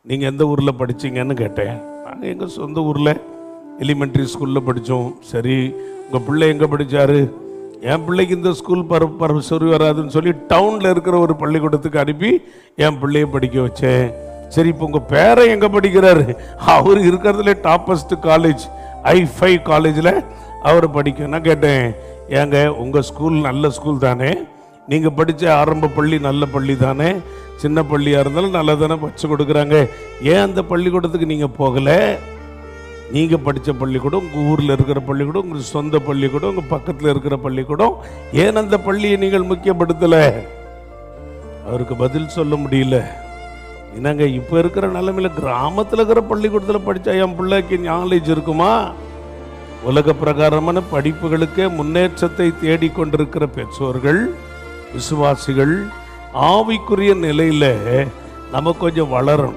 நீங்கள் எந்த ஊரில் படிச்சீங்கன்னு கேட்டேன். நாங்கள் எங்கள் சொந்த ஊரில் எலிமெண்ட்ரி ஸ்கூலில் படித்தோம். சரி, உங்கள் பிள்ளை எங்கே படித்தாரு? என் பிள்ளைக்கு இந்த ஸ்கூல் சரி வராதுன்னு சொல்லி டவுனில் இருக்கிற ஒரு பள்ளிக்கூடத்துக்கு அனுப்பி என் பிள்ளைய படிக்க வச்சேன். சரி, இப்போ உங்கள் பேரை எங்கே படிக்கிறாரு? அவர் இருக்கிறதுல டாப்பஸ்ட் காலேஜ் I5 காலேஜில் அவர் படிக்க. நான் கேட்டேன், ஏங்க உங்கள் ஸ்கூல் நல்ல ஸ்கூல் தானே, நீங்கள் படித்த ஆரம்ப பள்ளி நல்ல பள்ளி தானே, சின்ன பள்ளியாக இருந்தாலும் நல்லா தானே வச்சு கொடுக்குறாங்க, ஏன் அந்த பள்ளிக்கூடத்துக்கு நீங்கள் போகலை? நீங்கள் படித்த பள்ளிக்கூடம், உங்கள் ஊரில் இருக்கிற பள்ளிக்கூடம், உங்கள் சொந்த பள்ளிக்கூடம், உங்கள் பக்கத்தில் இருக்கிற பள்ளிக்கூடம், ஏன் அந்த பள்ளியை நீங்கள் முக்கியப்படுத்தலை? அவருக்கு பதில் சொல்ல முடியல. என்னங்க, இப்போ இருக்கிற நிலைமையில் கிராமத்தில் இருக்கிற பள்ளிக்கூடத்தில் படித்தா என் பிள்ளைக்கு நாலேஜ் இருக்குமா? உலக பிரகாரமான படிப்புகளுக்கே முன்னேற்றத்தை தேடிக்கொண்டிருக்கிற பெற்றோர்கள், விசுவாசிகள் ஆவிக்குரிய நிலையில் நம்ம கொஞ்சம் வளரணும்.